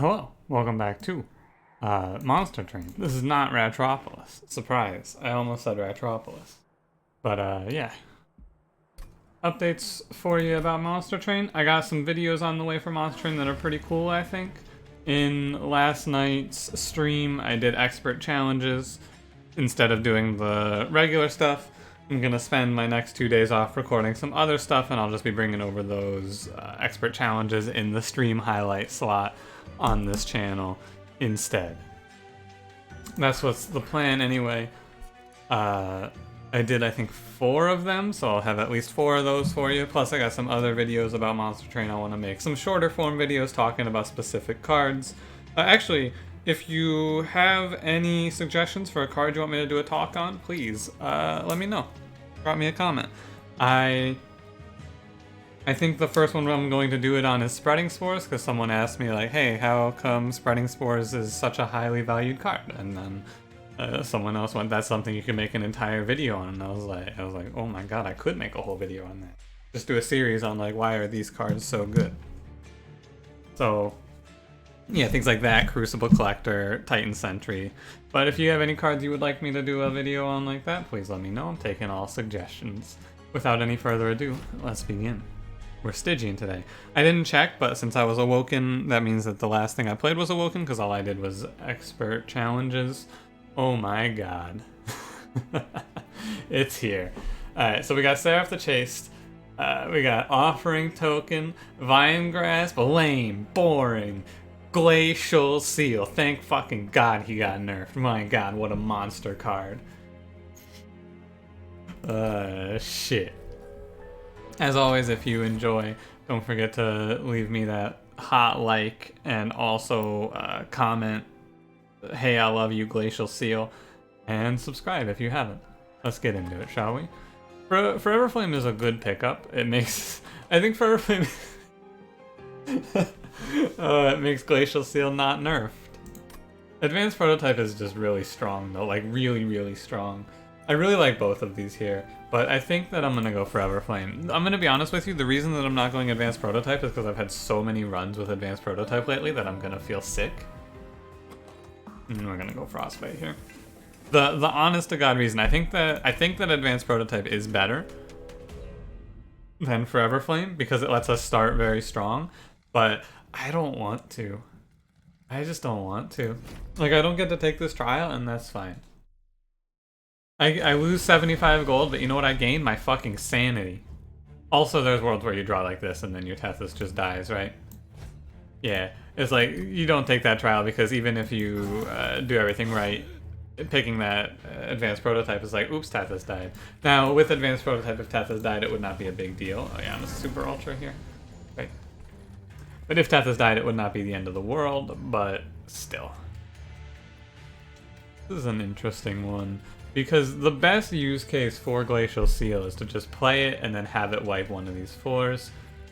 Hello, welcome back to Monster Train. This is not Ratropolis. Surprise, I almost said Ratropolis. But yeah. Updates for you about Monster Train. I got some videos on the way for Monster Train that are pretty cool, I think. In last night's stream, I did expert challenges instead of doing the regular stuff. I'm gonna spend my next 2 days off recording some other stuff, and I'll just be bringing over those expert challenges in the stream highlight slot on this channel instead. That's what's the plan anyway. I did, I think, 4 of them, so I'll have at least 4 of those for you. Plus I got some other videos about Monster Train I want to make. Some shorter form videos talking about specific cards. Actually, if you have any suggestions for a card you want me to do a talk on, please let me know. Drop me a comment. I think the first one I'm going to do it on is Spreading Spores, because someone asked me, like, hey, how come Spreading Spores is such a highly valued card? And then someone else went, that's something you can make an entire video on. And I was like, oh my god, I could make a whole video on that. Just do a series on, like, why are these cards so good? So, yeah, things like that, Crucible Collector, Titan Sentry. But if you have any cards you would like me to do a video on like that, please let me know. I'm taking all suggestions. Without any further ado, let's begin. We're Stygian today. I didn't check, but since I was Awoken, that means that the last thing I played was Awoken, because all I did was expert challenges. Oh my god. It's here. Alright, so we got Seraph the Chaste, we got Offering Token, Vine Grasp, lame, boring, Glacial Seal. Thank fucking god he got nerfed. My god, what a monster card. Shit. As always, if you enjoy, don't forget to leave me that hot like and also comment, hey, I love you, Glacial Seal, and subscribe if you haven't. Let's get into it, shall we? Forever Flame is a good pickup. It makes, I think Forever Flame, it makes Glacial Seal not nerfed. Advanced Prototype is just really strong though, like really, really strong. I really like both of these here, but I think that I'm gonna go Forever Flame. I'm gonna be honest with you, the reason that I'm not going Advanced Prototype is because I've had so many runs with Advanced Prototype lately that I'm gonna feel sick. And we're gonna go Frostbite here. The honest to god reason, I think that Advanced Prototype is better than Forever Flame because it lets us start very strong, but I don't want to. I just don't want to. Like, I don't get to take this trial, and that's fine. I lose 75 gold, but you know what I gain? My fucking sanity. Also, there's worlds where you draw like this and then your Tethys just dies, right? Yeah, it's like, you don't take that trial because even if you do everything right, picking that Advanced Prototype is like, oops, Tethys died. Now, with Advanced Prototype, if Tethys died, it would not be a big deal. Oh yeah, I'm a Super Ultra here. Right. But if Tethys died, it would not be the end of the world, but still. This is an interesting one. Because the best use case for Glacial Seal is to just play it and then have it wipe one of these 4s.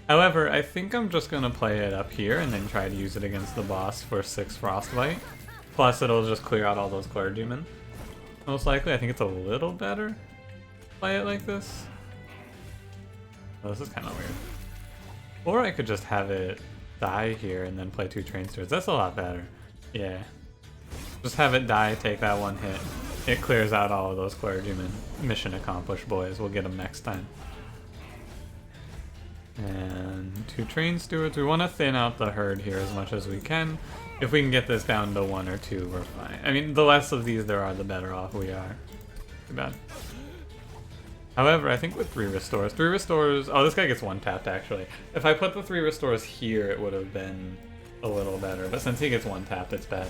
However, I think I'm just going to play it up here and then try to use it against the boss for 6 Frostbite. Plus it'll just clear out all those Clergymen. Most likely, I think it's a little better to play it like this. Oh, this is kind of weird. Or I could just have it die here and then play 2 Trainsters. That's a lot better. Yeah. Just have it die, take that 1 hit. It clears out all of those Clergymen. Mission accomplished, boys. We'll get them next time. And 2 Train Stewards. We want to thin out the herd here as much as we can. If we can get this down to 1 or 2, we're fine. I mean, the less of these there are, the better off we are. Too bad. However, I think with 3 Restores... 3 Restores... Oh, this guy gets 1 tapped, actually. If I put the 3 Restores here, it would have been a little better. But since he gets 1 tapped, it's bad.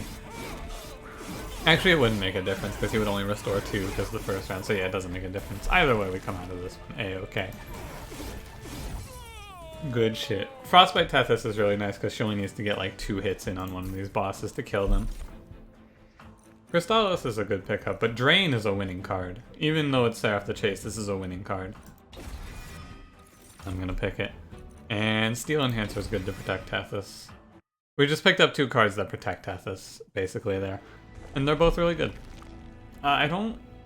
Actually, it wouldn't make a difference because he would only restore 2 because the first round. So yeah, it doesn't make a difference. Either way, we come out of this one. A-okay. Good shit. Frostbite Tethys is really nice because she only needs to get like 2 hits in on one of these bosses to kill them. Crystallis is a good pickup, but Drain is a winning card. Even though it's Seraph the Chase, this is a winning card. I'm gonna pick it. And Steel Enhancer is good to protect Tethys. We just picked up 2 cards that protect Tethys, basically there. And they're both really good.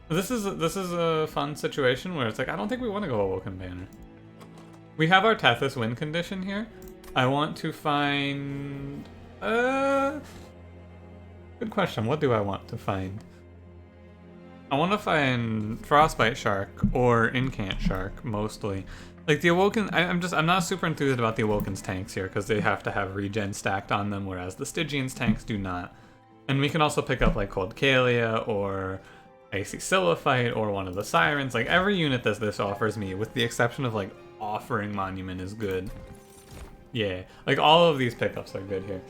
This is a fun situation where it's like, I don't think we want to go Awoken Banner. We have our Tethys win condition here. I want to find... Good question. What do I want to find? I want to find Frostbite Shark or Incant Shark, mostly. Like the Awoken, I'm not super enthused about the Awoken's tanks here, because they have to have regen stacked on them, whereas the Stygian's tanks do not. And we can also pick up like Cold Kalia or Icy Siliphyte or one of the Sirens. Like every unit that this offers me, with the exception of like Offering Monument, is good. Yeah, like all of these pickups are good here.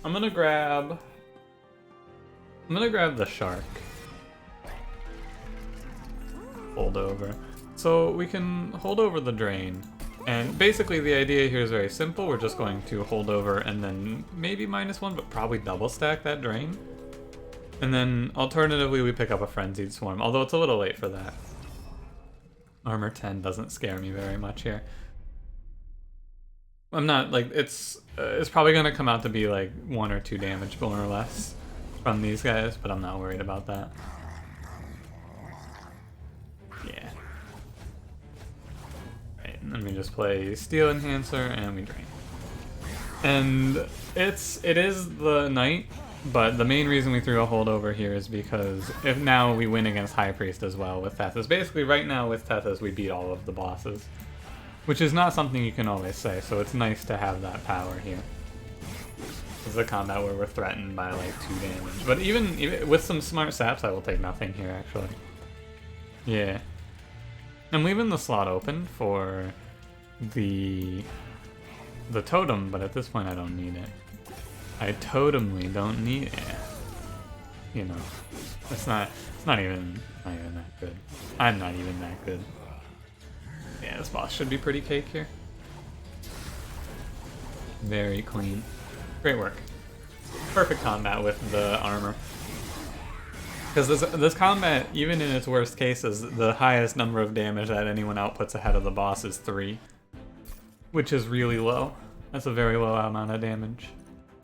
I'm gonna grab the Shark. Hold over. So we can hold over the Drain. And basically the idea here is very simple. We're just going to hold over and then maybe -1, but probably double stack that Drain. And then alternatively we pick up a Frenzied Swarm, although it's a little late for that. Armor 10 doesn't scare me very much here. I'm not, like, it's probably going to come out to be like 1 or 2 damage more or less from these guys, but I'm not worried about that. Yeah. Right, and then we just play Steel Enhancer and we Drain. And it is the Knight, but the main reason we threw a holdover here is because if now we win against High Priest as well with Tethys. Basically right now with Tethys we beat all of the bosses, which is not something you can always say, so it's nice to have that power here. This is a combat where we're threatened by like 2 damage, but even with some smart saps I will take nothing here actually. Yeah. I'm leaving the slot open for the totem, but at this point I don't need it. I totemly don't need it. You know, it's not even that good. I'm not even that good. Yeah, this boss should be pretty cake here. Very clean. Great work. Perfect combat with the armor. Because this combat, even in its worst cases, the highest number of damage that anyone outputs ahead of the boss is 3. Which is really low. That's a very low amount of damage.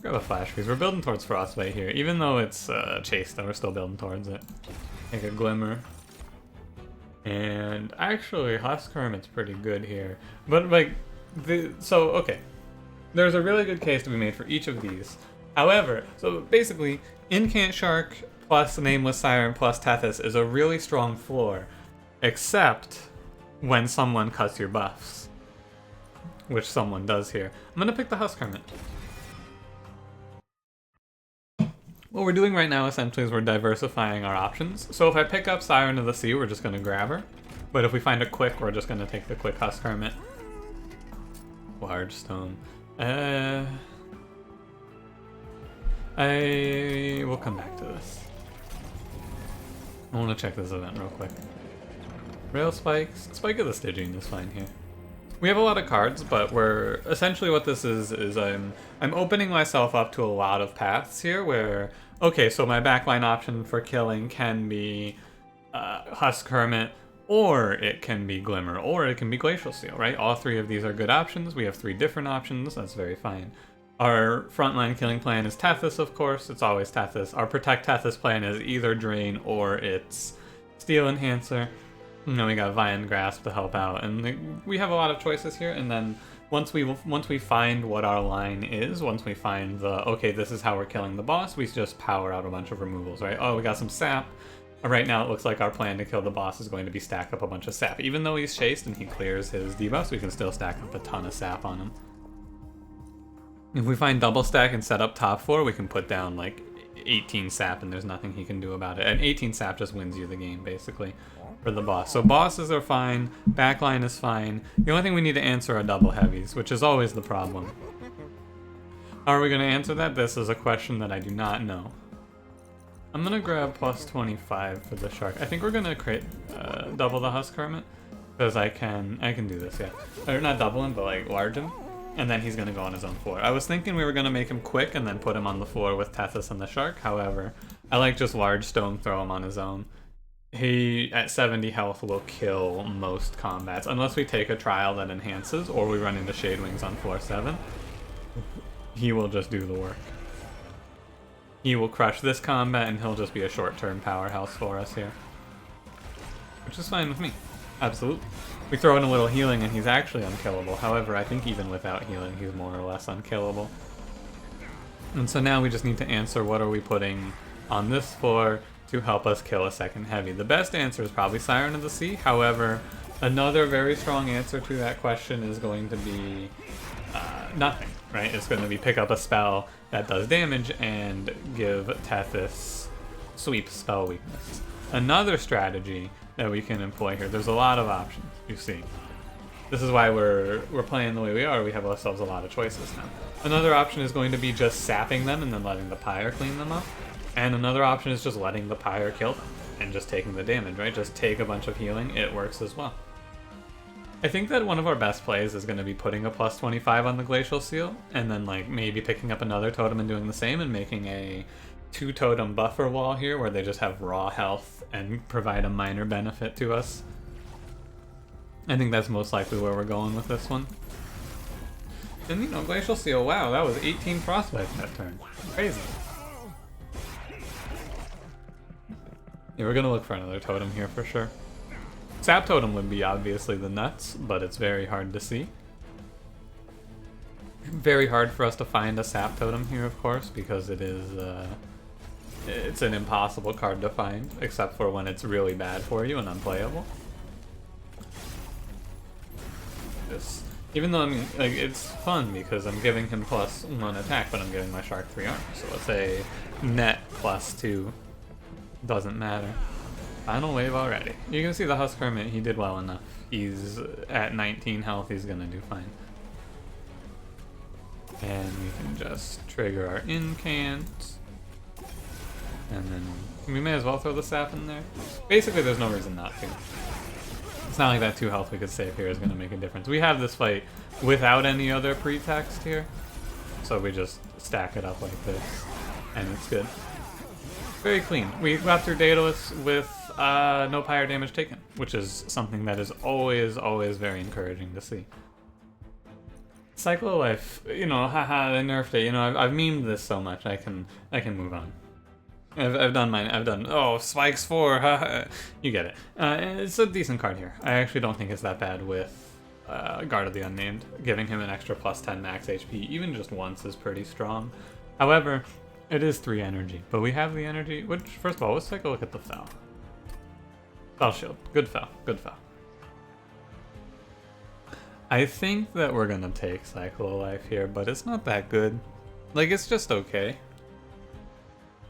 Grab a Flash Freeze. We're building towards Frostbite here. Even though it's Chase, though, we're still building towards it. Take a Glimmer. And actually, Husk Hermit's pretty good here. But, like, okay. There's a really good case to be made for each of these. However, so basically, Incant Shark plus Nameless Siren plus Tethys is a really strong floor, except when someone cuts your buffs. Which someone does here. I'm gonna pick the Husk Hermit. What we're doing right now essentially is we're diversifying our options. So if I pick up Siren of the Sea, we're just going to grab her. But if we find a quick, we're just going to take the quick Husk Hermit. Large Stone. I will come back to this. I want to check this event real quick. Rail Spikes. Spike of the Stygian is fine here. We have a lot of cards, but we're essentially what this is I'm opening myself up to a lot of paths here where, okay, so my backline option for killing can be Husk Hermit, or it can be Glimmer, or it can be Glacial Seal, right? All 3 of these are good options. We have 3 different options. That's very fine. Our frontline killing plan is Tethys, of course. It's always Tethys. Our Protect Tethys plan is either Drain or it's Steel Enhancer. And then we got Viand Grasp to help out, and we have a lot of choices here. And then once we find what our line is, once we find okay, this is how we're killing the boss, we just power out a bunch of removals, right? Oh, we got some sap. Right now it looks like our plan to kill the boss is going to be stack up a bunch of sap. Even though he's chased and he clears his debuffs, we can still stack up a ton of sap on him. If we find double stack and set up top 4, we can put down like 18 sap and there's nothing he can do about it. And 18 sap just wins you the game, basically, for the boss. So bosses are fine, backline is fine. The only thing we need to answer are double heavies, which is always the problem. How are we going to answer that? This is a question that I do not know. I'm going to grab plus 25 for the Shark. I think we're going to create double the Husk Hermit, because I can do this, yeah. Or not double him, but like large him. And then he's going to go on his own floor. I was thinking we were going to make him quick and then put him on the floor with Tethys and the Shark. However, I like just large stone, throw him on his own. He, at 70 health, will kill most combats. Unless we take a trial that enhances, or we run into Shade Wings on floor 7. He will just do the work. He will crush this combat and he'll just be a short-term powerhouse for us here. Which is fine with me. Absolutely. We throw in a little healing and he's actually unkillable. However, I think even without healing, he's more or less unkillable. And so now we just need to answer what are we putting on this floor to help us kill a second heavy. The best answer is probably Siren of the Sea. However, another very strong answer to that question is going to be nothing, right? It's going to be pick up a spell that does damage and give Tethys sweep spell weakness. Another strategy that we can employ here, there's a lot of options, you see. This is why we're playing the way we are. We have ourselves a lot of choices now. Another option is going to be just sapping them and then letting the pyre clean them up. And another option is just letting the pyre kill them and just taking the damage, right? Just take a bunch of healing. It works as well. I think that one of our best plays is going to be putting a plus 25 on the Glacial Seal and then like maybe picking up another totem and doing the same and making a 2 totem buffer wall here where they just have raw health and provide a minor benefit to us. I think that's most likely where we're going with this one. And you know, Glacial Seal, wow, that was 18 frostbite that turn. Crazy. Yeah, we're gonna look for another totem here for sure. Sap totem would be obviously the nuts, but it's very hard to see. Very hard for us to find a sap totem here, of course, because it is it's an impossible card to find, except for when it's really bad for you and unplayable. Even though I mean, like, it's fun because I'm giving him +1 attack, but I'm giving my shark 3 armor, so let's say net +2. Doesn't matter. Final wave already. You can see the Husk Hermit, he did well enough. He's at 19 health, he's gonna do fine. And we can just trigger our incant. And then we may as well throw the sap in there. Basically, there's no reason not to. It's not like that 2 health we could save here is gonna make a difference. We have this fight without any other pretext here. So we just stack it up like this, and it's good. Very clean. We got through Daedalus with no pyre damage taken, which is something that is always, always very encouraging to see. Cycle of Life, you know, haha, they nerfed it. You know, I've memed this so much, I can move on. I've done mine. I've done, oh, Spikes 4, haha. You get it. It's a decent card here. I actually don't think it's that bad with Guard of the Unnamed. Giving him an extra +10 max HP, even just once, is pretty strong. However, it is 3 energy, but we have the energy, which, first of all, let's take a look at the Fel. Fel Shield. Good Fel. Good Fel. I think that we're gonna take Cycle of Life here, but it's not that good. Like, it's just okay.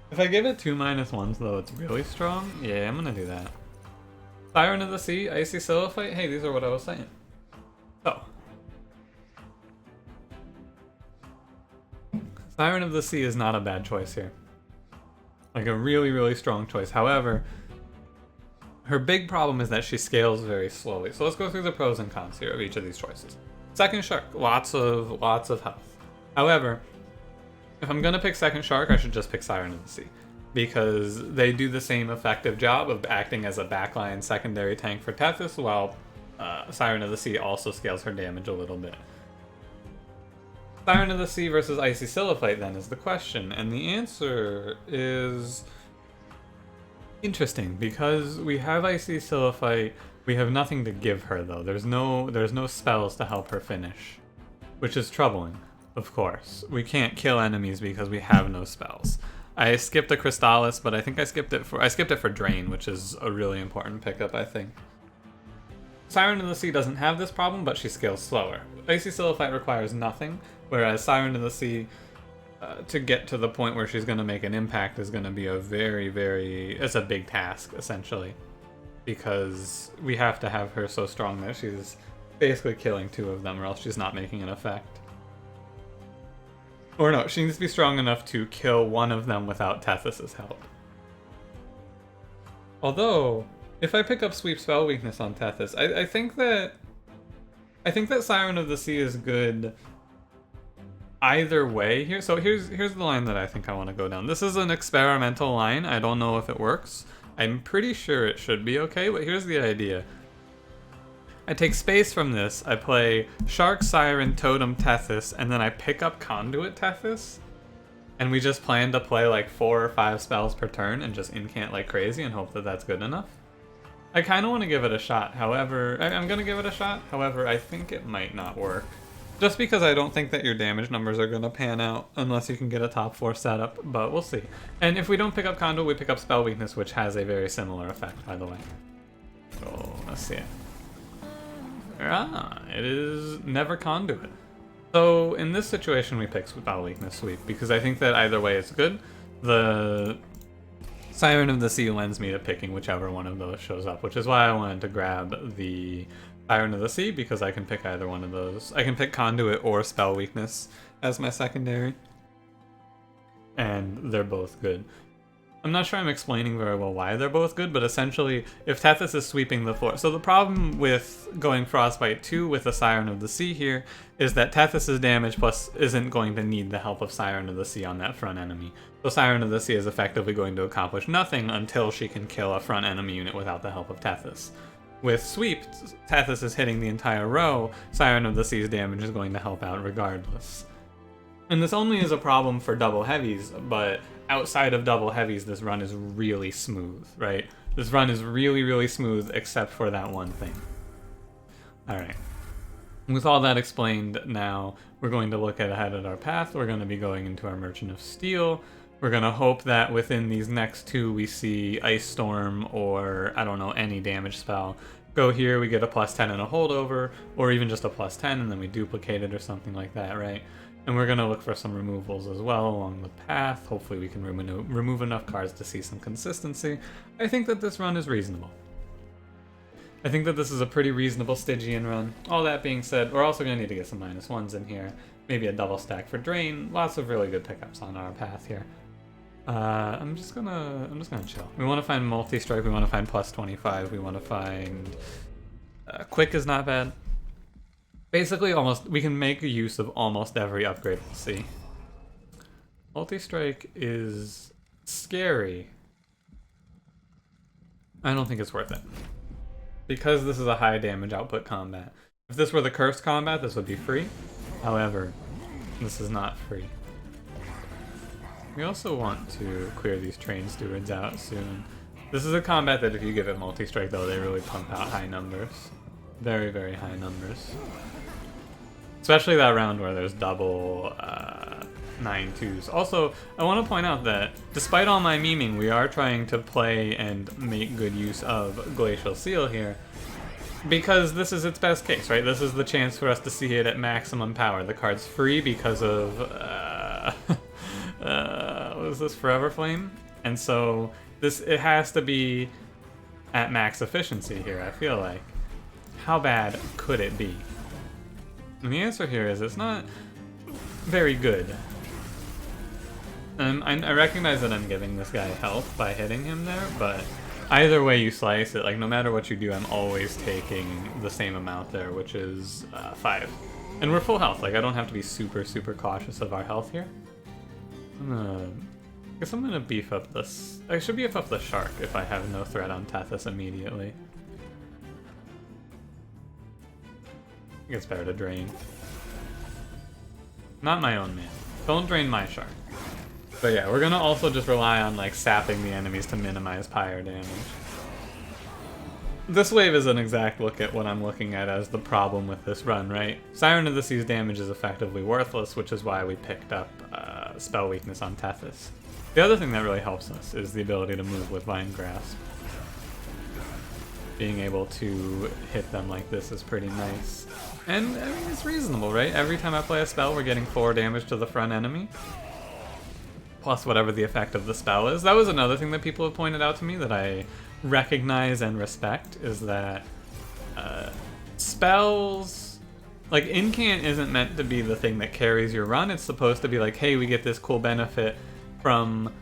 If I give it 2 -1s, though, it's really strong. Yeah, I'm gonna do that. Siren of the Sea, Icy Siliphyte. Hey, these are what I was saying. So. Siren of the Sea is not a bad choice here. Like, a really, really strong choice. However, her big problem is that she scales very slowly. So let's go through the pros and cons here of each of these choices. Second Shark, lots of health. However, if I'm gonna pick Second Shark, I should just pick Siren of the Sea, because they do the same effective job of acting as a backline secondary tank for Tethys, while Siren of the Sea also scales her damage a little bit. Siren of the Sea versus Icy Siliphyte then is the question, and the answer is interesting, because we have Icy Siliphyte, we have nothing to give her though. There's no spells to help her finish, which is troubling. Of course, we can't kill enemies because we have no spells. I skipped a Crystallis, but I think I skipped it for Drain, which is a really important pickup, I think. Siren of the Sea doesn't have this problem, but she scales slower. Icy Siliphyte requires nothing, whereas Siren of the Sea, to get to the point where she's going to make an impact is going to be a it's a big task, essentially. Because we have to have her so strong that she's basically killing 2 of them, or else she's not making an effect. Or no, she needs to be strong enough to kill 1 of them without Tethys' help. Although, if I pick up Sweep Spell Weakness on Tethys, I think that Siren of the Sea is good either way here. So here's the line that I think I want to go down. This is an experimental line. I don't know if it works. I'm pretty sure it should be okay, but here's the idea. I take space from this, I play Shark, Siren, Totem, Tethys, and then I pick up Conduit Tethys, and we just plan to play like 4 or 5 spells per turn and just incant like crazy and hope that that's good enough. I kind of want to give it a shot, however, I'm going to give it a shot, however, I think it might not work. Just because I don't think that your damage numbers are going to pan out unless you can get a top 4 setup, but we'll see. And if we don't pick up Conduit, we pick up Spell Weakness, which has a very similar effect, by the way. So, let's see it. Ah, it is never Conduit. So, in this situation, we pick Spell Weakness Sweep, because I think that either way it's good. The Siren of the Sea lends me to picking whichever one of those shows up, which is why I wanted to grab the Siren of the Sea, because I can pick either one of those. I can pick Conduit or Spell Weakness as my secondary, and they're both good. I'm not sure I'm explaining very well why they're both good, but essentially, if Tethys is sweeping the floor... So the problem with going Frostbite 2 with the Siren of the Sea here is that Tethys' damage plus isn't going to need the help of Siren of the Sea on that front enemy. So Siren of the Sea is effectively going to accomplish nothing until she can kill a front enemy unit without the help of Tethys. With Sweep, Tethys is hitting the entire row, Siren of the Sea's damage is going to help out regardless. And this only is a problem for double heavies, but outside of double heavies, this run is really smooth, right? This run is really, really smooth, except for that one thing. Alright. With all that explained now, we're going to look ahead at our path. We're going to be going into our Merchant of Steel. We're going to hope that within these next two we see Ice Storm or, I don't know, any damage spell. Go here, we get a +10 and a holdover, or even just a +10 and then we duplicate it or something like that, right? And we're going to look for some removals as well along the path. Hopefully we can remove enough cards to see some consistency. I think that this run is reasonable. I think that this is a pretty reasonable Stygian run. All that being said, we're also going to need to get some -1s in here. Maybe a double stack for Drain. Lots of really good pickups on our path here. I'm just gonna chill. We want to find multi-strike, we want to find +25, we want to find... quick is not bad. Basically, we can make use of almost every upgrade we'll see. Multi-strike is scary. I don't think it's worth it. Because this is a high damage output combat. If this were the cursed combat, this would be free. However, this is not free. We also want to clear these train stewards out soon. This is a combat that if you give it multi-strike though, they really pump out high numbers. Very, very high numbers. Especially that round where there's double 9-2s. Also, I want to point out that despite all my memeing, we are trying to play and make good use of Glacial Seal here. Because this is its best case, right? This is the chance for us to see it at maximum power. The card's free because of... what is this? Forever Flame? And so it has to be at max efficiency here, I feel like. How bad could it be? And the answer here is it's not very good. I recognize that I'm giving this guy health by hitting him there, but either way you slice it, like no matter what you do, I'm always taking the same amount there, which is 5. And we're full health, like I don't have to be super, super cautious of our health here. I guess I'm gonna beef up this. I should beef up the shark if I have no threat on Tethys immediately. I think it's better to drain. Not my own man. Don't drain my shark. But yeah, we're gonna also just rely on like sapping the enemies to minimize pyre damage. This wave is an exact look at what I'm looking at as the problem with this run, right? Siren of the Sea's damage is effectively worthless, which is why we picked up Spell Weakness on Tethys. The other thing that really helps us is the ability to move with Vine Grasp. Being able to hit them like this is pretty nice. And, I mean, it's reasonable, right? Every time I play a spell, we're getting 4 damage to the front enemy. Plus whatever the effect of the spell is. That was another thing that people have pointed out to me that I recognize and respect, is that spells... Like, Incant isn't meant to be the thing that carries your run. It's supposed to be like, hey, we get this cool benefit from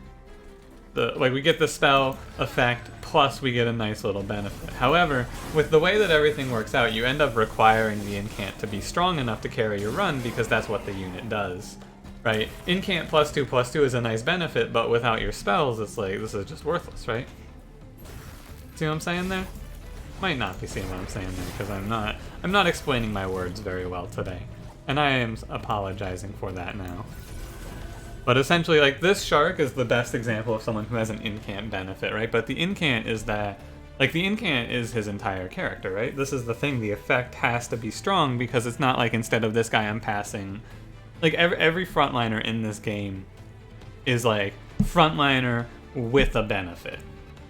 the... Like, we get the spell effect, plus we get a nice little benefit. However, with the way that everything works out, you end up requiring the Incant to be strong enough to carry your run, because that's what the unit does. Right? Incant +2/+2 is a nice benefit, but without your spells, it's like, this is just worthless, right? See what I'm saying there? Might not be seeing what I'm saying there, because I'm not explaining my words very well today. And I am apologizing for that now. But essentially, like, this shark is the best example of someone who has an incant benefit, right? But the incant is that Like, the incant is his entire character, right? This is the thing, the effect has to be strong because it's not like instead of this guy I'm passing... Like, every frontliner in this game is like frontliner with a benefit,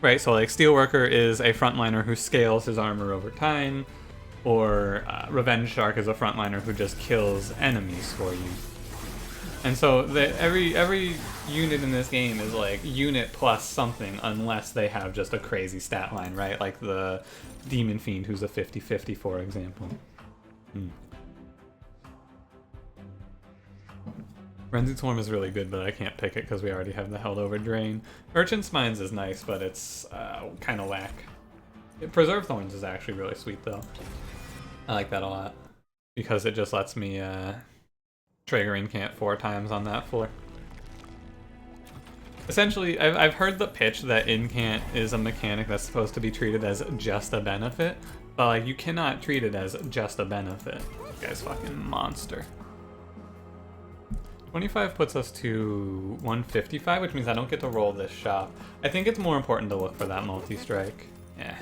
right? So like Steelworker is a frontliner who scales his armor over time, or Revenge Shark is a frontliner who just kills enemies for you. And so every unit in this game is like unit plus something unless they have just a crazy stat line, right? Like the Demon Fiend who's a 50-50, for example. Frenzied Swarm is really good, but I can't pick it because we already have the Held Over Drain. Merchant's Mines is nice, but it's kind of whack. Preserve Thorns is actually really sweet, though. I like that a lot because it just lets me trigger Incant 4 times on that floor. Essentially, I've heard the pitch that Incant is a mechanic that's supposed to be treated as just a benefit, but like you cannot treat it as just a benefit. This guy's fucking monster. 25 puts us to 155, which means I don't get to roll this shop. I think it's more important to look for that multi-strike. Yeah.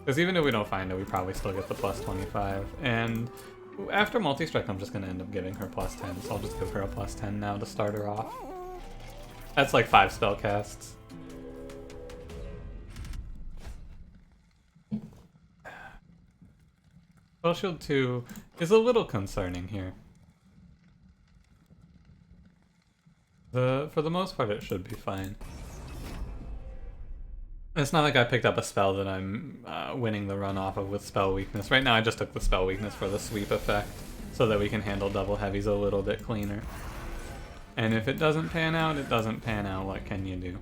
Because even if we don't find it, we probably still get the plus 25. And after multi-strike, I'm just going to end up giving her plus 10, so I'll just give her a plus 10 now to start her off. That's like 5 spell casts. Spell Shield 2 is a little concerning here. For the most part, it should be fine. It's not like I picked up a spell that I'm winning the run off of with spell weakness. Right now I just took the spell weakness for the sweep effect, so that we can handle double heavies a little bit cleaner. And if it doesn't pan out, it doesn't pan out. What can you do?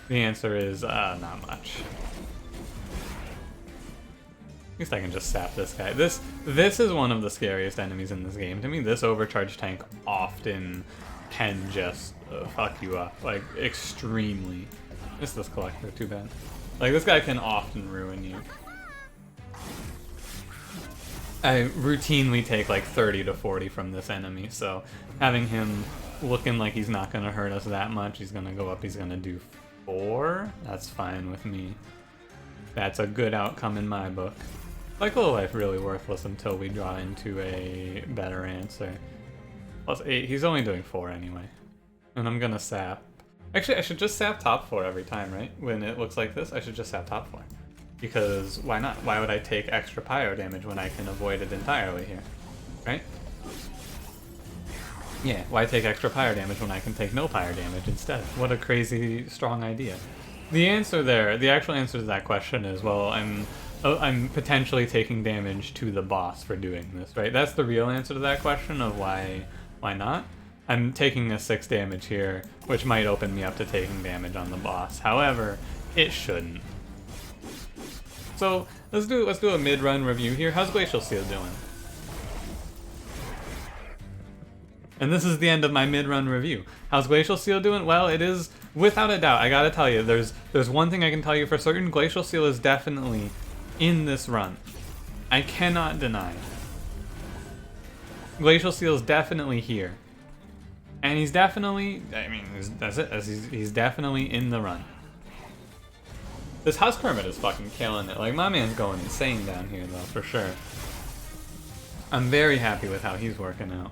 The answer is not much. At least I can just sap this guy. This is one of the scariest enemies in this game. To me, this overcharge tank often can just fuck you up, like, extremely. Missed this collector, too bad. Like, this guy can often ruin you. I routinely take like 30 to 40 from this enemy, so having him looking like he's not gonna hurt us that much, he's gonna go up, he's gonna do 4, that's fine with me. That's a good outcome in my book. Cycle of Life really worthless until we draw into a better answer. Plus 8, he's only doing 4 anyway. And I'm gonna sap. Actually, I should just sap top 4 every time, right? When it looks like this, I should just sap top 4. Because why not? Why would I take extra pyro damage when I can avoid it entirely here? Right? Yeah, why take extra pyro damage when I can take no pyro damage instead? What a crazy strong idea. The answer there, the actual answer to that question is, well, I'm potentially taking damage to the boss for doing this, right? That's the real answer to that question of why not. I'm taking a 6 damage here, which might open me up to taking damage on the boss. However, it shouldn't. So let's do a mid-run review here. How's Glacial Seal doing? And this is the end of my mid-run review. How's Glacial Seal doing? Well, it is, without a doubt, I gotta tell you, there's one thing I can tell you for certain. Glacial Seal is definitely in this run. I cannot deny. Glacial Seal is definitely here. And he's definitely, I mean, that's it, he's definitely in the run. This House Kermit is fucking killing it. Like, my man's going insane down here, though, for sure. I'm very happy with how he's working out.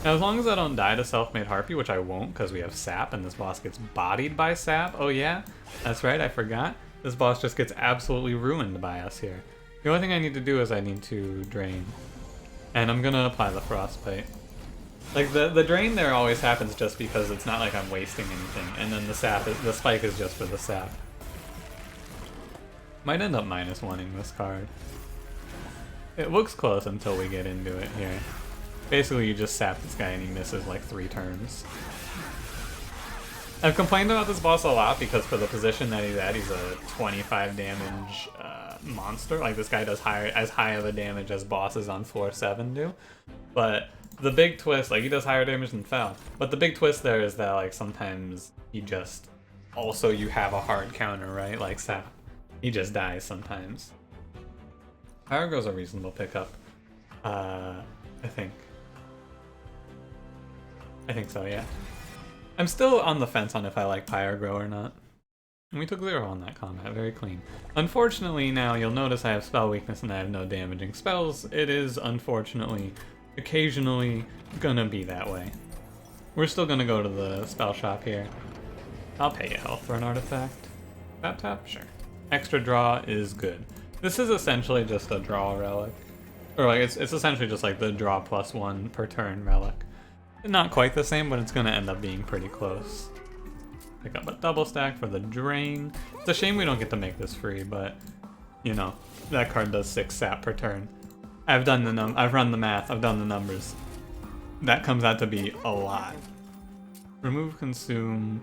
Now, as long as I don't die to Self-Made Harpy, which I won't because we have Sap, and this boss gets bodied by Sap. Oh yeah, that's right, I forgot. This boss just gets absolutely ruined by us here. The only thing I need to do is I need to drain. And I'm gonna apply the Frostbite. Like, the drain there always happens just because it's not like I'm wasting anything, and then the spike is just for the Sap. Might end up -1ing this card. It looks close until we get into it here. Basically, you just sap this guy and he misses like 3 turns. I've complained about this boss a lot because for the position that he's at, he's a 25 damage monster. Like, this guy does as high of a damage as bosses on floor 7 do. But the big twist, like, he does higher damage than Fel. But the big twist there is that, like, sometimes he just... Also, you have a hard counter, right? Like Sap. He just dies sometimes. Pyrogo's a reasonable pickup. I think so, yeah. I'm still on the fence on if I like Pyrogrow or not. And we took 0 on that combat, very clean. Unfortunately now, you'll notice I have spell weakness and I have no damaging spells. It is, unfortunately, occasionally gonna be that way. We're still gonna go to the spell shop here. I'll pay you health for an artifact. Tap tap? Sure. Extra draw is good. This is essentially just a draw relic. Or like, it's essentially just like the draw +1 per turn relic. Not quite the same, but it's gonna end up being pretty close. Pick up a double stack for the drain. It's a shame we don't get to make this free, but you know, that card does 6 sap per turn. I've run the math, I've done the numbers. That comes out to be a lot. Remove consume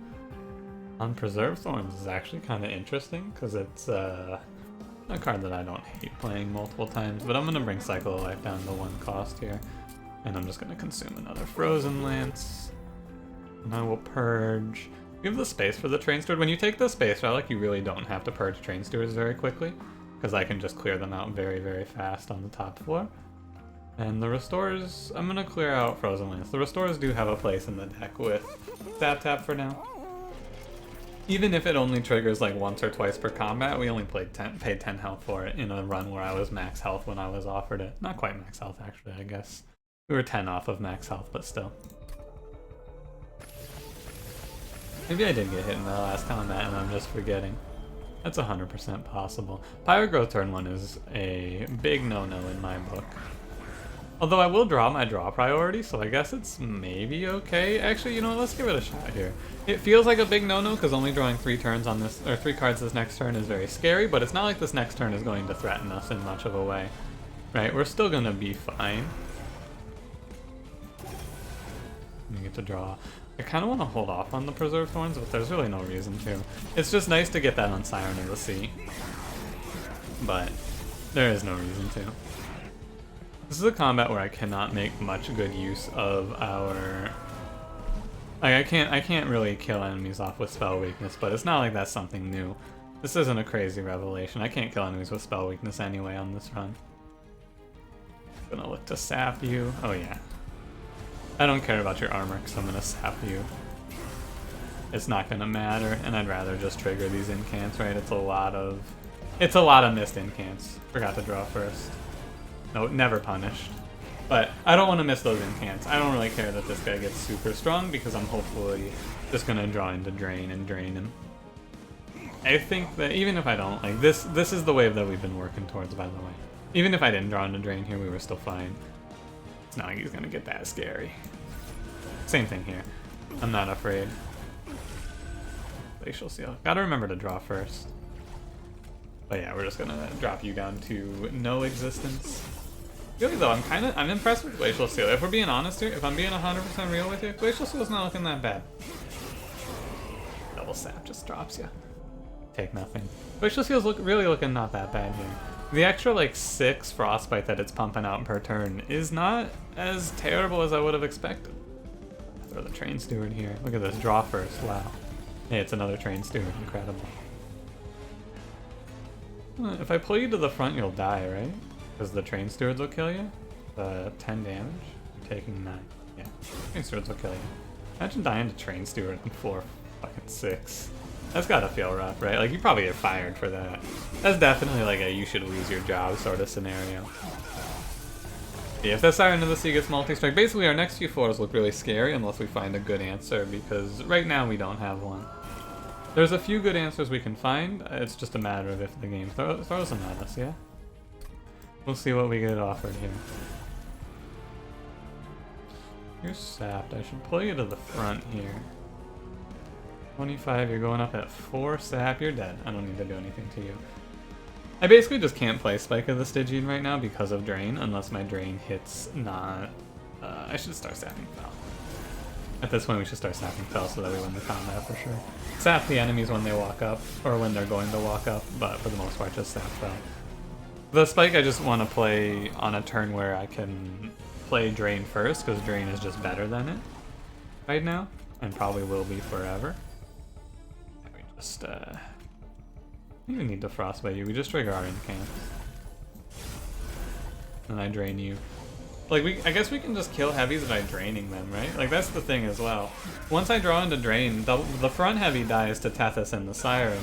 on Preserve Thorns is actually kind of interesting, because it's a card that I don't hate playing multiple times, but I'm going to bring Cycle of Life down to 1 cost here. And I'm just going to consume another Frozen Lance. And I will purge. You have the space for the Train Steward. When you take the space relic, you really don't have to purge Train Stewards very quickly, because I can just clear them out very, very fast on the top floor. And the Restores, I'm going to clear out Frozen Lance. The Restores do have a place in the deck with Tap Tap for now. Even if it only triggers like once or twice per combat, we only paid 10 health for it in a run where I was max health when I was offered it. Not quite max health actually, I guess. We were 10 off of max health, but still. Maybe I did get hit in the last combat and I'm just forgetting. That's 100% possible. Pirate Growth turn 1 is a big no-no in my book. Although I will draw my draw priority, so I guess it's maybe okay. Actually, you know what, let's give it a shot here. It feels like a big no-no because only drawing 3 turns on this, or 3 cards this next turn is very scary, but it's not like this next turn is going to threaten us in much of a way. Right, we're still gonna be fine. You get to draw. I kind of want to hold off on the Preserve Thorns, but there's really no reason to. It's just nice to get that on Siren of the Sea. But there is no reason to. This is a combat where I cannot make much good use of our... Like, I can't really kill enemies off with spell weakness, but it's not like that's something new. This isn't a crazy revelation. I can't kill enemies with spell weakness anyway on this run. Gonna look to sap you. Oh yeah. I don't care about your armor because I'm gonna sap you. It's not gonna matter, and I'd rather just trigger these incants, right? It's a lot of missed incants. Forgot to draw first. No, never punished. But I don't want to miss those incants. I don't really care that this guy gets super strong because I'm hopefully just gonna draw into Drain and drain him. I think that even if I don't, like this is the wave that we've been working towards, by the way. Even if I didn't draw into Drain here, we were still fine. It's not like he's gonna get that scary. Same thing here. I'm not afraid. Glacial Seal. Gotta remember to draw first. But yeah, we're just gonna drop you down to no existence. Really though, I'm impressed with Glacial Seal. If we're being honest here, if I'm being 100% real with you, Glacial Seal's not looking that bad. Double sap just drops you. Take nothing. Glacial Seal's really looking not that bad here. The extra like 6 Frostbite that it's pumping out per turn is not as terrible as I would have expected. Throw the Train Steward here. Look at this, draw first, wow. Hey, it's another Train Steward, incredible. If I pull you to the front, you'll die, right? Because the Train Stewards will kill you? 10 damage? You're taking 9. Yeah, Train Stewards will kill you. Imagine dying to Train Steward in 4-6. That's gotta feel rough, right? Like, you probably get fired for that. That's definitely like a you should lose your job sort of scenario. Yeah, if that Siren of the Sea gets multi-strike, basically our next few floors look really scary unless we find a good answer, because right now we don't have one. There's a few good answers we can find, it's just a matter of if the game throws them at us, yeah? We'll see what we get offered here. You're sapped, I should pull you to the front here. 25, you're going up at 4 sap, you're dead. I don't need to do anything to you. I basically just can't play Spike of the Stygian right now because of Drain, unless my Drain hits not... I should start sapping Fel. At this point we should start sapping Fel so that we win the combat for sure. Sap the enemies when they walk up, or when they're going to walk up, but for the most part just sap Fel. The Spike I just want to play on a turn where I can play Drain first, because Drain is just better than it right now, and probably will be forever. We just, you don't need to Frostbite you, we just trigger our incant. And I drain you. Like, I guess we can just kill heavies by draining them, right? Like, that's the thing as well. Once I draw into drain, the front heavy dies to Tethys and the Siren.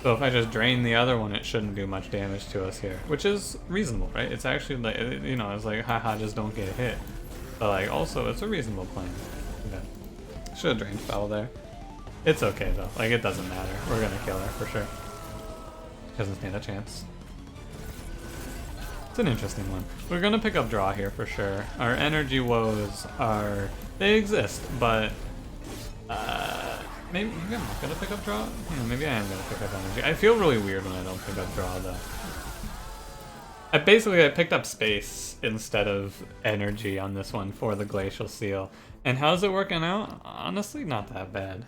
So if I just drain the other one, it shouldn't do much damage to us here. Which is reasonable, right? It's actually, like, you know, it's like, haha, just don't get hit. But, like, also, it's a reasonable plan. Okay. Should have drained spell there. It's okay, though. Like, it doesn't matter. We're gonna kill her, for sure. Doesn't stand a chance. It's an interesting one. We're gonna pick up draw here for sure. Our energy woes are... they exist, but... maybe I'm not gonna pick up draw? Yeah, maybe I am gonna pick up energy. I feel really weird when I don't pick up draw, though. I picked up space instead of energy on this one for the Glacial Seal. And how's it working out? Honestly, not that bad.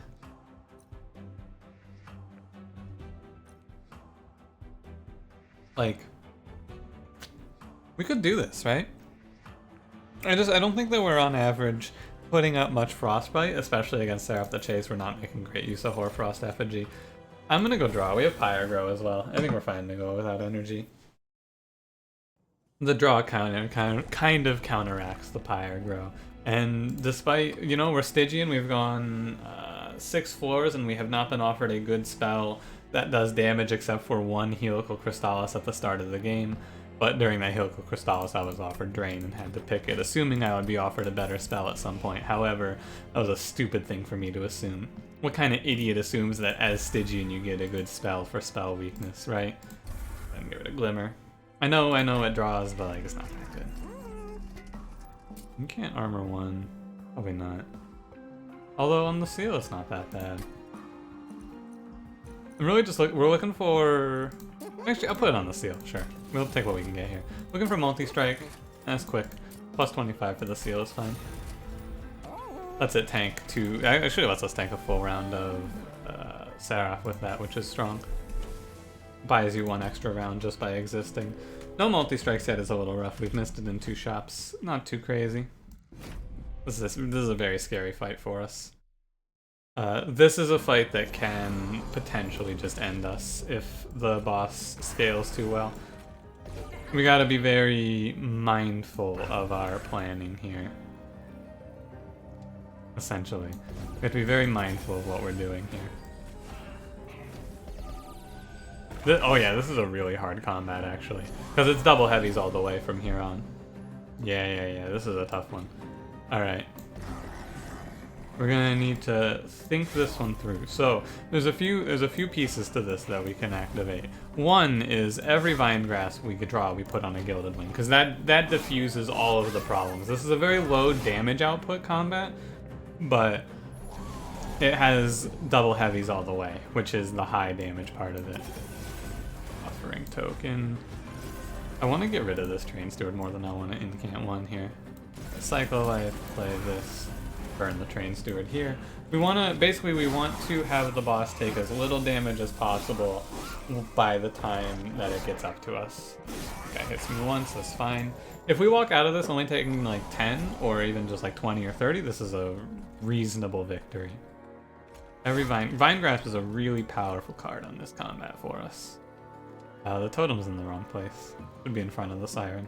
Like... we could do this, right? I don't think that we're on average putting up much Frostbite, especially against Seraph the Chase. We're not making great use of Hoarfrost effigy. I'm gonna go draw. We have Pyrogrow as well. I think we're fine to go without energy. The draw kind of counteracts the Pyrogrow. And despite, you know, we're Stygian, we've gone 6 floors and we have not been offered a good spell that does damage except for one Helical Crystallis at the start of the game. But during that Helical Crystallis, I was offered Drain and had to pick it, assuming I would be offered a better spell at some point. However, that was a stupid thing for me to assume. What kind of idiot assumes that as Stygian you get a good spell for spell weakness, right? And give it a Glimmer. I know it draws, but like it's not that good. You can't armor one. Probably not. Although on the seal it's not that bad. I'm really just we're looking for... actually, I'll put it on the seal, sure. We'll take what we can get here. Looking for multi-strike. That's quick. Plus 25 for the seal is fine. Lets it tank two... actually, lets us tank a full round of Seraph with that, which is strong. Buys you one extra round just by existing. No multi-strikes yet is a little rough. We've missed it in 2 shops. Not too crazy. This is a very scary fight for us. This is a fight that can potentially just end us if the boss scales too well. We gotta be very mindful of our planning here. Essentially. We have to be very mindful of what we're doing here. Oh yeah, this is a really hard combat actually. Because it's double heavies all the way from here on. Yeah, this is a tough one. Alright. We're gonna need to think this one through. So there's a few pieces to this that we can activate. One is every vine grass we could draw, we put on a Gilded Wing, because that diffuses all of the problems. This is a very low damage output combat, but it has double heavies all the way, which is the high damage part of it. Buffering token. I want to get rid of this Train Steward more than I want to incant one here. Cycle Life, play this. Burn the Train Steward here. We want to have the boss take as little damage as possible by the time that it gets up to us. Guy hits me once, that's fine. If we walk out of this only taking like 10 or even just like 20 or 30, this is a reasonable victory. Every Vine Grasp is a really powerful card on this combat for us. The totem's in the wrong place. Should be in front of the Siren.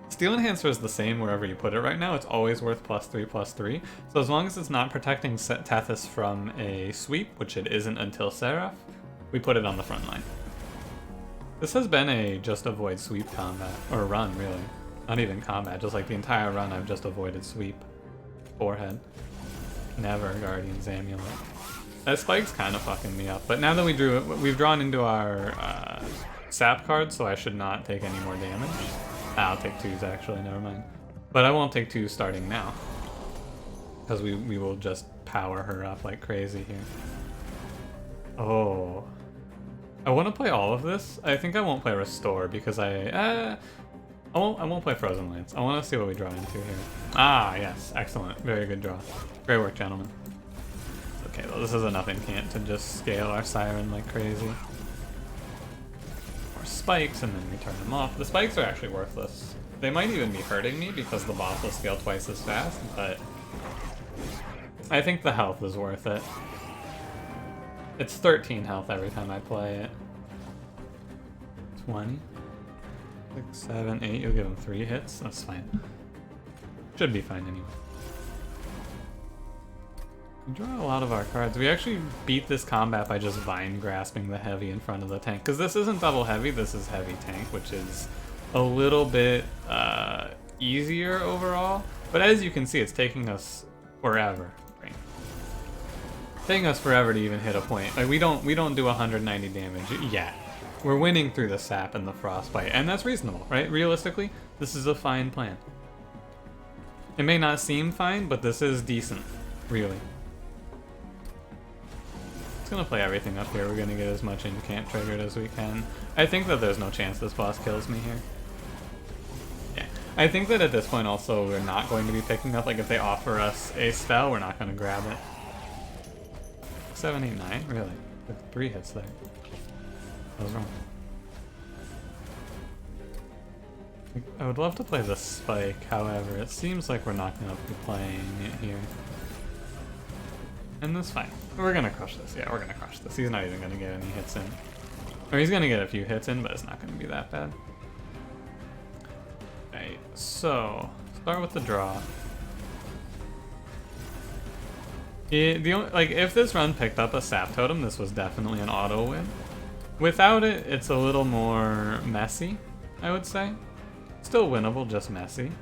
Steel Enhancer is the same wherever you put it right now. It's always worth +3/+3. So as long as it's not protecting Tethys from a sweep, which it isn't until Seraph, we put it on the front line. This has been a just avoid sweep combat, or run really. Not even combat, just like the entire run I've just avoided sweep. Forehead. Never Guardian's Amulet. That spike's kind of fucking me up, but now that we've drawn into our sap card, so I should not take any more damage. I'll take 2s actually, never mind. But I won't take 2 starting now. Because we will just power her up like crazy here. Oh. I want to play all of this. I think I won't play Restore because I won't play Frozen Lance. I want to see what we draw into here. Ah, yes. Excellent. Very good draw. Great work, gentlemen. Okay, well, this is enough incant to just scale our Siren like crazy. Spikes and then we turn them off. The spikes are actually worthless. They might even be hurting me because the boss will scale twice as fast, but I think the health is worth it. It's 13 health every time I play it. 20. 6, 7, 8. You'll give him 3 hits. That's fine. Should be fine anyway. We draw a lot of our cards. We actually beat this combat by just vine grasping the heavy in front of the tank. Because this isn't double heavy, this is heavy tank, which is a little bit easier overall. But as you can see, it's taking us forever. Right? Taking us forever to even hit a point. Like we don't do 190 damage yet. We're winning through the sap and the frostbite, and that's reasonable, right? Realistically, this is a fine plan. It may not seem fine, but this is decent, really. Gonna play everything up here. We're gonna get as much incant triggered as we can. I think that there's no chance this boss kills me here. Yeah. I think that at this point also we're not going to be picking up, like if they offer us a spell, we're not gonna grab it. 7, 8, 9? Really? With 3 hits there. I was wrong. I would love to play the spike, however, it seems like we're not gonna be playing it here. And that's fine. We're gonna crush this. Yeah, we're gonna crush this. He's not even gonna get any hits in. Or he's gonna get a few hits in, but it's not gonna be that bad. Alright, so start with the draw. If this run picked up a sap totem, this was definitely an auto win. Without it, it's a little more messy, I would say. Still winnable, just messy.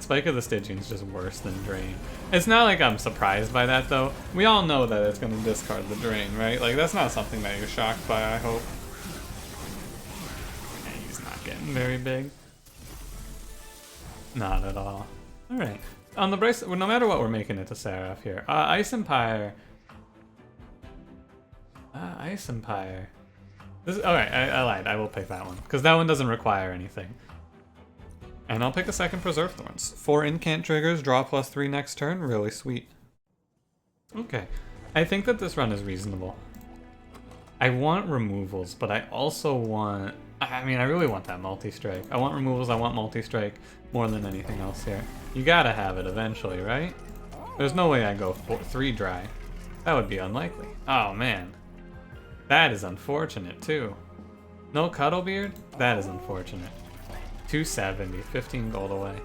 Spike of the Stygian is just worse than Drain. It's not like I'm surprised by that, though. We all know that it's going to discard the Drain, right? Like, that's not something that you're shocked by, I hope. Yeah, he's not getting very big. Not at all. Alright. On the brace, well, no matter what, we're making it to Seraph here. Ice Empire. Ice Empire. Alright, I lied. I will pick that one. Because that one doesn't require anything. And I'll pick a second Preserve Thorns. 4 incant triggers, draw +3 next turn. Really sweet. Okay. I think that this run is reasonable. I want removals, but I also want... I mean, I really want that multi-strike. I want removals, I want multi-strike more than anything else here. You gotta have it eventually, right? There's no way I go 3 dry. That would be unlikely. Oh, man. That is unfortunate, too. No Cuddlebeard? That is unfortunate. 270, 15 gold away.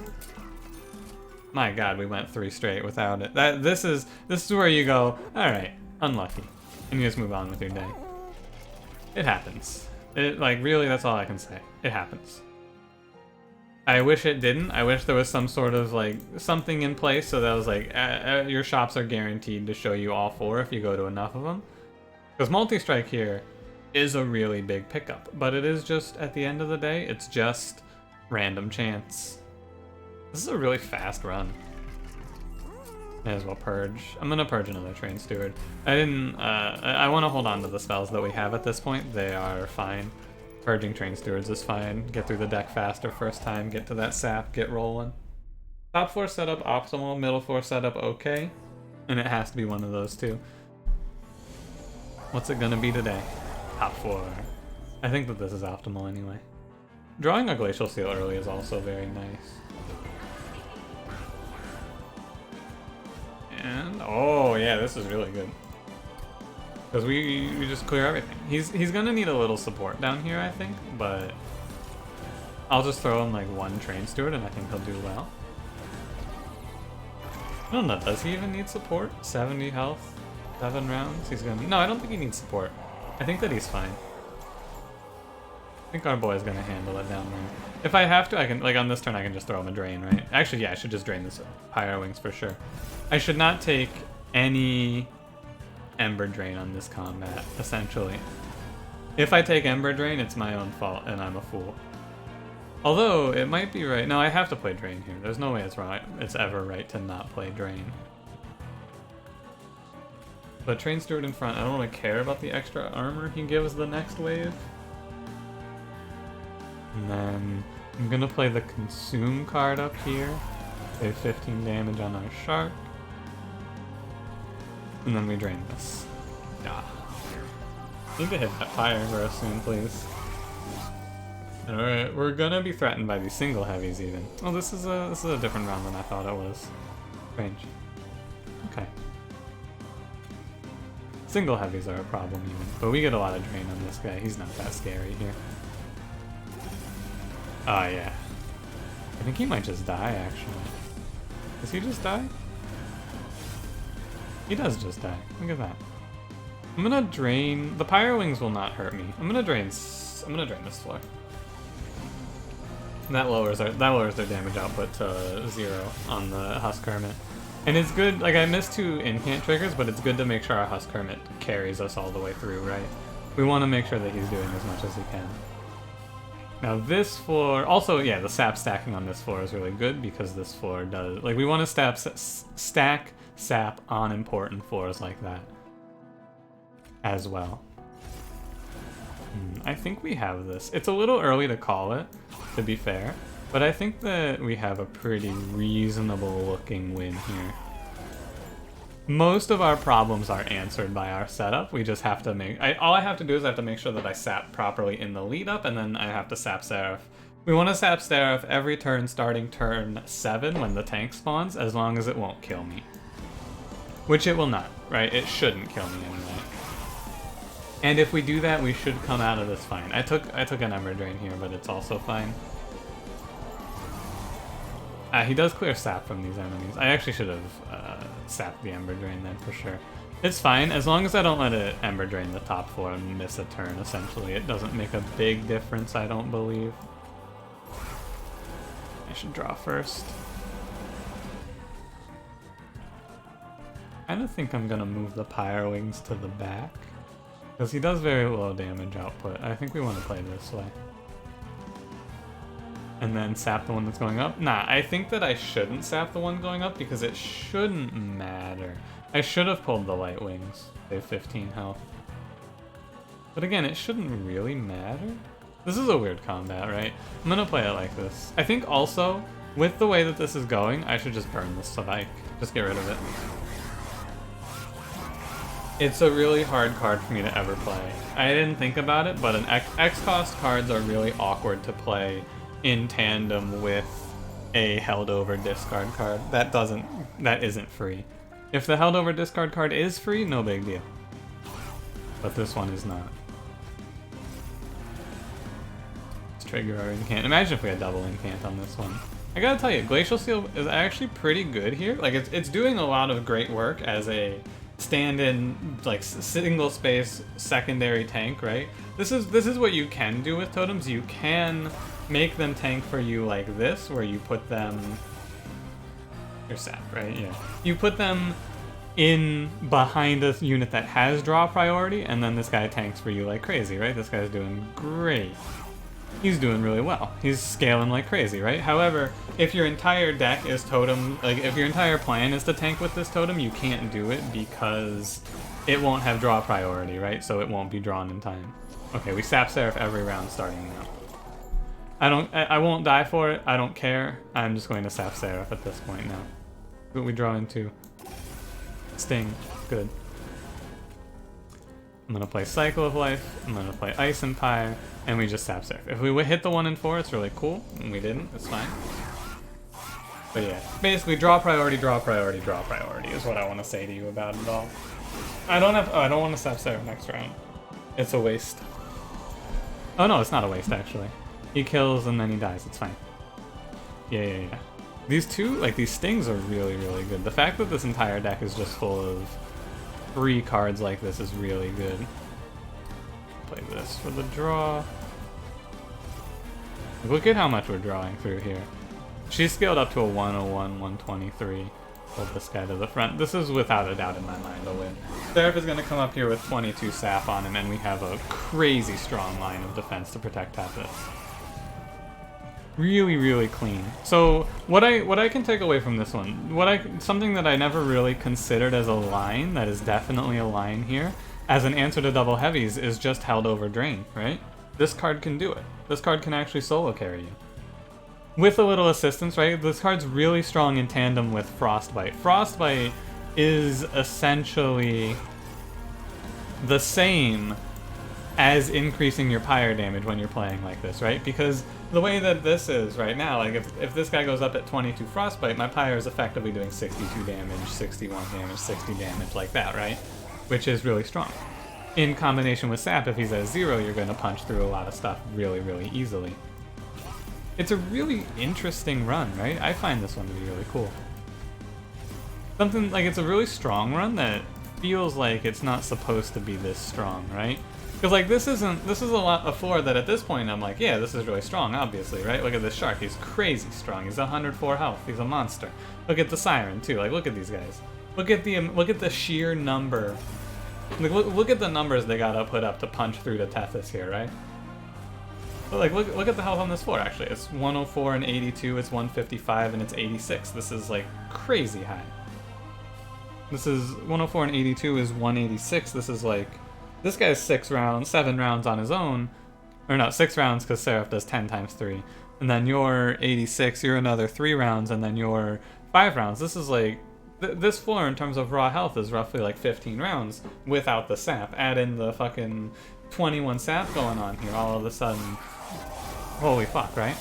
My god, we went 3 straight without it. This is where you go, alright, unlucky. And you just move on with your day. It happens. Really, that's all I can say. It happens. I wish it didn't. I wish there was some sort of, something in place so that was your shops are guaranteed to show you all 4 if you go to enough of them. Because multi-strike here is a really big pickup. But it is just, at the end of the day, it's just random chance. This is a really fast run. May as well purge. I'm gonna purge another Train Steward. I want to hold on to the spells that we have at this point. They are fine. Purging Train Stewards is fine. Get through the deck faster first time, get to that sap, get rolling. Top 4 setup optimal, middle 4 setup okay. And it has to be one of those two. What's it gonna be today? Top 4. I think that this is optimal anyway. Drawing a Glacial Seal early is also very nice. And, oh yeah, this is really good. Because we just clear everything. He's gonna need a little support down here, I think, but I'll just throw him 1 Train Steward and I think he'll do well. I don't know, does he even need support? 70 health, 7 rounds? He's gonna... No, I don't think he needs support. I think that he's fine. I think our boy's gonna handle it down there. If I have to, I can, on this turn, I can just throw him a Drain, right? Actually, yeah, I should just drain this Pyro Wings for sure. I should not take any Ember Drain on this combat, essentially. If I take Ember Drain, it's my own fault, and I'm a fool. Although, it might be right. No, I have to play Drain here. There's no way it's ever right to not play Drain. But Train Steward in front, I don't really care about the extra armor he gives the next wave. And then I'm gonna play the Consume card up here. Save 15 damage on our Shark. And then we drain this. Yeah. Need to hit that fire grow soon, please. Alright, we're gonna be threatened by these single heavies even. Oh, this is a different round than I thought it was. Strange. Okay. Single heavies are a problem even, but we get a lot of drain on this guy. He's not that scary here. Oh, yeah. I think he might just die, actually. Does he just die? He does just die. Look at that. I'm gonna drain... The Pyro Wings will not hurt me. I'm gonna drain this floor. That lowers their damage output to 0 on the Husk Hermit. And it's good, like I missed 2 incant triggers, but it's good to make sure our Husk Hermit carries us all the way through, right? We want to make sure that he's doing as much as he can. Now this floor, also yeah, the sap stacking on this floor is really good because this floor does, like we want to stack sap on important floors like that as well. I think we have this. It's a little early to call it, to be fair, but I think that we have a pretty reasonable looking win here. Most of our problems are answered by our setup. We just have to make... all I have to do is I have to make sure that I sap properly in the lead up, and then I have to sap Seraph. We want to sap Seraph every turn starting turn 7 when the tank spawns, as long as it won't kill me. Which it will not, right? It shouldn't kill me anyway. And if we do that, we should come out of this fine. I took an Ember Drain here, but it's also fine. He does clear sap from these enemies. I actually should have sapped the Ember Drain then for sure. It's fine, as long as I don't let it Ember Drain the top floor and miss a turn, essentially. It doesn't make a big difference, I don't believe. I should draw first. I kind of think I'm gonna move the Pyro Wings to the back, because he does very low damage output. I think we want to play this way. And then sap the one that's going up? Nah, I think that I shouldn't sap the one going up because it shouldn't matter. I should have pulled the Light Wings. They have 15 health. But again, it shouldn't really matter. This is a weird combat, right? I'm gonna play it like this. I think also, with the way that this is going, I should just burn this Spike. Just get rid of it. It's a really hard card for me to ever play. I didn't think about it, but an X-cost cards are really awkward to play in tandem with a held over discard card. That isn't free. If the held over discard card is free, no big deal. But this one is not. Let's trigger our incant. Imagine if we had double incant on this one. I gotta tell you, Glacial Seal is actually pretty good here. Like it's doing a lot of great work as a stand-in, like single space secondary tank, right? This is what you can do with totems. You can make them tank for you like this, where you put them... You're sap, right? Yeah. You put them in behind a unit that has draw priority, and then this guy tanks for you like crazy, right? This guy's doing great. He's doing really well. He's scaling like crazy, right? However, if your entire deck is totem, like if your entire plan is to tank with this totem, you can't do it because it won't have draw priority, right? So it won't be drawn in time. Okay, we sap Seraph every round starting now. I won't die for it. I don't care. I'm just going to sap Seraph at this point now. What we draw into? Sting. Good. I'm gonna play Cycle of Life. I'm gonna play Ice Empire, and we just sap Seraph. If we hit the 1 and 4, it's really cool. And we didn't. It's fine. But yeah, basically draw priority, draw priority, draw priority is what I want to say to you about it all. I don't want to sap Seraph next round. It's a waste. Oh no, it's not a waste actually. He kills and then he dies, it's fine. Yeah. These two, like these stings are really, really good. The fact that this entire deck is just full of free cards like this is really good. Play this for the draw. Look at how much we're drawing through here. She's scaled up to a 101, 123. Hold this guy to the front. This is without a doubt in my mind a win. Seraph is going to come up here with 22 sap on him, and we have a crazy strong line of defense to protect Tethys. Really, really clean. So what I can take away from this one, something that I never really considered as a line, that is definitely a line here, as an answer to double heavies, is just held over drain, right? This card can do it. This card can actually solo carry you. With a little assistance, right? This card's really strong in tandem with Frostbite. Frostbite is essentially the same as increasing your pyre damage when you're playing like this, right? Because the way that this is right now, like if this guy goes up at 22 Frostbite, my pyre is effectively doing 62 damage, 61 damage, 60 damage, like that, right? Which is really strong. In combination with Sap, if he's at 0, you're going to punch through a lot of stuff really, really easily. It's a really interesting run, right? I find this one to be really cool. Something like it's a really strong run that feels like it's not supposed to be this strong, right? Because like this is a lot of floor that at this point I'm like, yeah, this is really strong, obviously, right? Look at this shark, he's crazy strong. He's 104 health. He's a monster. Look at the siren too. Like look at these guys. Look at the sheer number. Like look at the numbers they gotta put up to punch through the Tethys here, right? But like look at the health on this floor. Actually, it's 104 and 82. It's 155 and it's 86. This is like crazy high. This is 104 and 82 is 186. This is like, this guy's 7 rounds on his own. Or no, 6 rounds because Seraph does 10 times 3. And then you're 86, you're another 3 rounds, and then you're 5 rounds. This is like, this floor in terms of raw health is roughly like 15 rounds without the sap. Add in the fucking 21 sap going on here, all of a sudden. Holy fuck, right?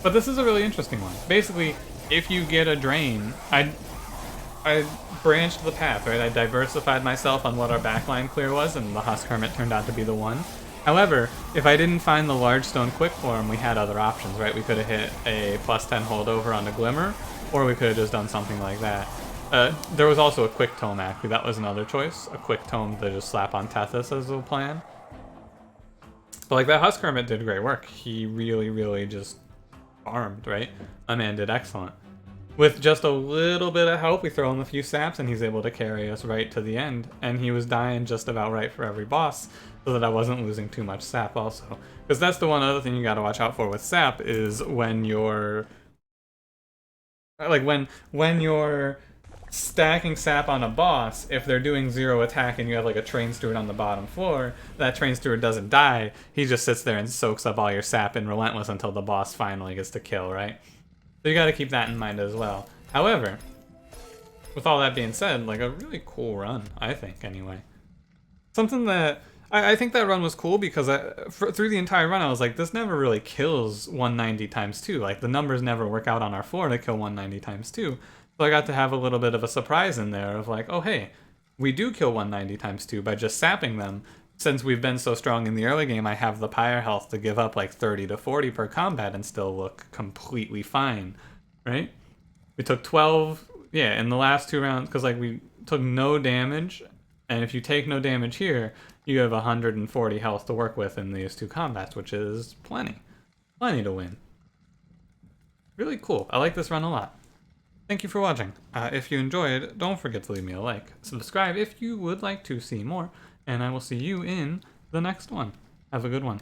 But this is a really interesting one. Basically, if you get a drain, I branched the path, right? I diversified myself on what our backline clear was, and the Husk Hermit turned out to be the one. However, if I didn't find the large stone quick form, we had other options, right? We could have hit a +10 holdover on the Glimmer, or we could have just done something like that. There was also a quick tome, actually. That was another choice. A quick tome to just slap on Tethys as a plan. But like that Husk Hermit did great work. He really, really just farmed, right? My man did excellent. With just a little bit of help, we throw him a few saps and he's able to carry us right to the end. And he was dying just about right for every boss, so that I wasn't losing too much sap also. Because that's the one other thing you gotta watch out for with sap is when you're... Like when you're stacking sap on a boss, if they're doing 0 attack and you have like a train steward on the bottom floor, that train steward doesn't die, he just sits there and soaks up all your sap in Relentless until the boss finally gets to kill, right? So you gotta keep that in mind as well. However, with all that being said, like a really cool run, I think, anyway. Something that, I think that run was cool because through the entire run I was like, this never really kills 190 times 2. Like, the numbers never work out on our floor to kill 190 times 2. So I got to have a little bit of a surprise in there of like, oh hey, we do kill 190 times 2 by just sapping them. Since we've been so strong in the early game, I have the pyre health to give up like 30 to 40 per combat and still look completely fine, right? We took 12, yeah, in the last 2 rounds, because like we took no damage, and if you take no damage here, you have 140 health to work with in these 2 combats, which is plenty. Plenty to win. Really cool. I like this run a lot. Thank you for watching. If you enjoyed, don't forget to leave me a like. Subscribe if you would like to see more. And I will see you in the next one. Have a good one.